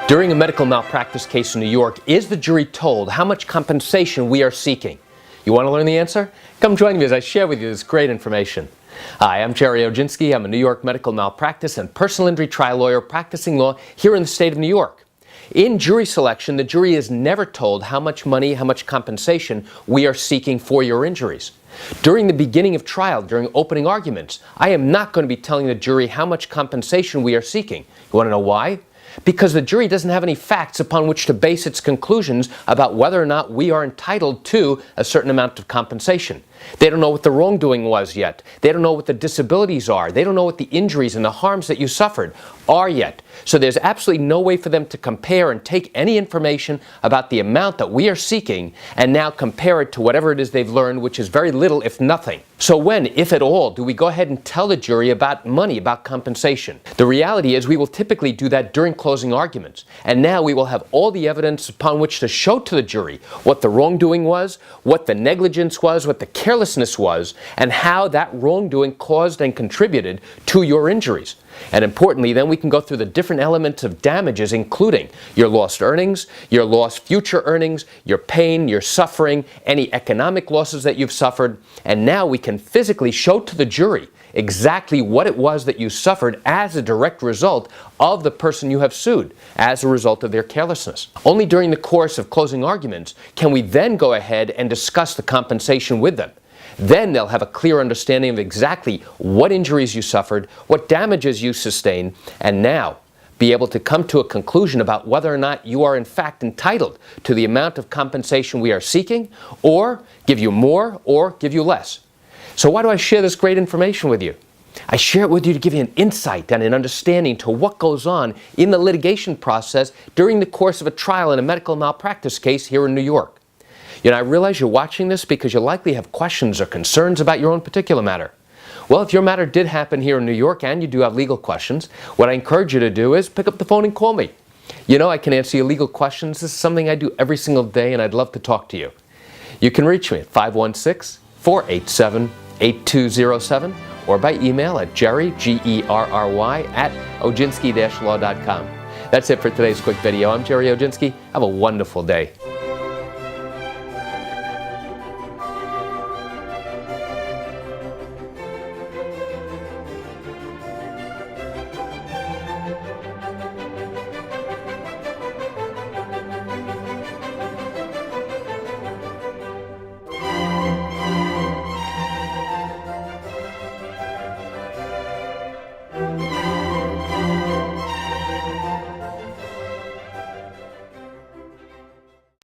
During a medical malpractice case in New York, is the jury told how much compensation we are seeking? You want to learn the answer? Come join me as I share with you this great information. Hi, I'm Gerry Oginski. I'm a New York medical malpractice and personal injury trial lawyer practicing law here in the state of New York. In jury selection, the jury is never told how much money, how much compensation we are seeking for your injuries. During the beginning of trial, during opening arguments, I am not going to be telling the jury how much compensation we are seeking. You want to know why? Because the jury doesn't have any facts upon which to base its conclusions about whether or not we are entitled to a certain amount of compensation. They don't know what the wrongdoing was yet. They don't know what the disabilities are. They don't know what the injuries and the harms that you suffered are yet. So there's absolutely no way for them to compare and take any information about the amount that we are seeking and now compare it to whatever it is they've learned, which is very little, if nothing. So when, if at all, do we go ahead and tell the jury about money, about compensation? The reality is we will typically do that during closing arguments. And now we will have all the evidence upon which to show to the jury what the wrongdoing was, what the negligence was, what the carelessness was, and how that wrongdoing caused and contributed to your injuries. And importantly, then we can go through the different elements of damages, including your lost earnings, your lost future earnings, your pain, your suffering, any economic losses that you've suffered. And now we can physically show to the jury exactly what it was that you suffered as a direct result of the person you have sued, as a result of their carelessness. Only during the course of closing arguments can we then go ahead and discuss the compensation with them. Then they'll have a clear understanding of exactly what injuries you suffered, what damages you sustained, and now be able to come to a conclusion about whether or not you are in fact entitled to the amount of compensation we are seeking, or give you more, or give you less. So why do I share this great information with you? I share it with you to give you an insight and an understanding to what goes on in the litigation process during the course of a trial in a medical malpractice case here in New York. You know, I realize you're watching this because you likely have questions or concerns about your own particular matter. Well, if your matter did happen here in New York and you do have legal questions, what I encourage you to do is pick up the phone and call me. You know, I can answer your legal questions. This is something I do every single day, and I'd love to talk to you. You can reach me at 516-487-8207 or by email at Gerry, Gerry, at oginski-law.com. That's it for today's quick video. I'm Gerry Oginski. Have a wonderful day.